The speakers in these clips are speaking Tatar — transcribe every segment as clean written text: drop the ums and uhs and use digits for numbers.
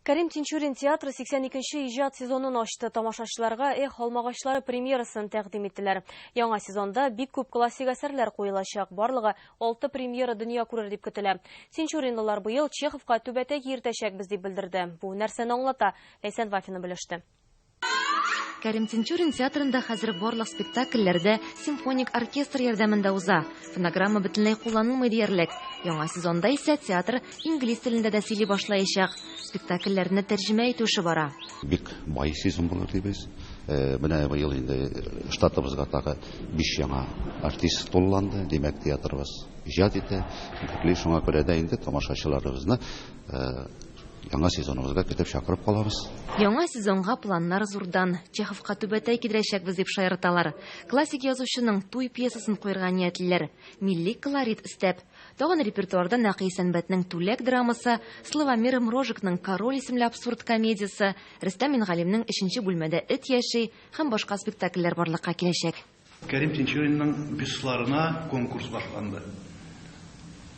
Кәрим Тинчурин театры 82-нче иҗат сезонын ачты. Тамашачыларга «Эх, алмагачлары» премьерасын тәкъдим иттеләр. Яңа сезонда бик күп классик әсәрләр куелачак. Барлыгы 6 премьера дөнья күрер дип көтелә. Тинчуринлылар быел Чеховка түбәтәй йөртәчәкбез дип белдерде. Бу нәрсәне аңлата? Ләйсән Вафина белеште. Кәрим Тинчурин театрында хәзер барлык спектакльләрдә симфоник оркестр ярдәмендә уза. Фонограмма бөтенләй кулланылмый диярлек. Яңа сезонда исә театр инглиз телендә дә сөйли башлаячак. Спектакльләрне тәрҗемә итүше бара. Бик бай сезон булыр дибез. Менә быел инде штатыбызга тагы 5 яңа артист тулланды. Димәк, театрыбыз иҗат итә. Шуңа күрә дә инде тамашачыларыбызны яңа сезоныбызга көтеп чакырып калабыз. Яңа сезонга планнар зурдан. Чеховка түбәтәй кидерәчәкбез дип шаярталар. Классик язучының туй пьесасын куярга ниятлеләр. Милли колорит истәп. Тагын репертуарда Нәкый Сәнбәтнең Түләк драмасы, Славомир Мрожикның Король исемле абсурд комедиясе, Рөстәм Мингалимның 3нче бүлмәдә эт яши һәм башка спектакльләр барлыкка киләчәк. Кәрим Тинчуринның бюстларына конкурс башланды.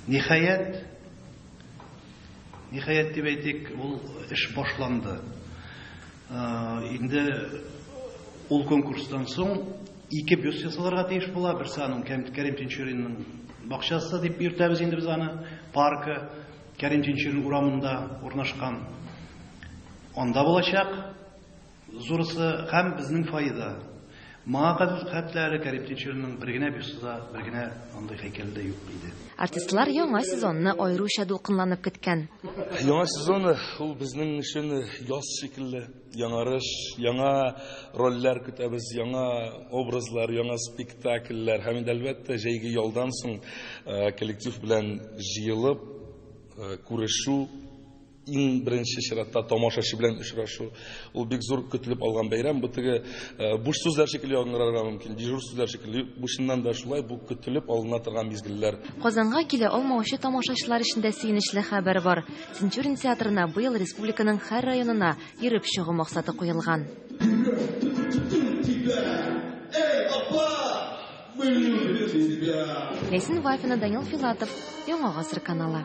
Ниһаять дип әйтик, ул эш башланды. Инде ул конкурстан соң 2 бюст ясаларга тиеш була. Берсе аның Кәрим Тинчуринның бакчасы дип йөртәбез инде без аны. Паркы Кәрим Тинчурин урамында урнашкан. Анда булачак. Зурысы һәм безнең файда. Мага хәтләре Кәрим Тинчуринның бер генә бюстыда, бер генә андай һәйкәлдә юк иде. Артистлар яңа сезонны аеруча дулкынланып көткән. Яңа сезон ул безнең өчен яз шикелле, яңарыш, яңа рольләр көтәбез, яңа образлар, яңа спектакльләр һәм әлбәттә җәйге ялдан соң коллектив белән җыелып күрешү, иң беренче чиратта тамашачы белән очрашу. Ул бик зур көтелеп алган бәйрәм. Бу теге буш сүзләр шикелле аңларга мөмкин, дежур сүзләр шикелле. Бушыннан да шулай бу көтелеп алына торган мизгелләр. Казанга килә алмаучы тамашачылар өчен дә сөенечле хәбәр бар. Тинчурин театрына быел республиканың һәр районына йөреп чыгу максаты куелган. Ләйсән Вафина, Данил Филатов, Яңа гасыр каналы.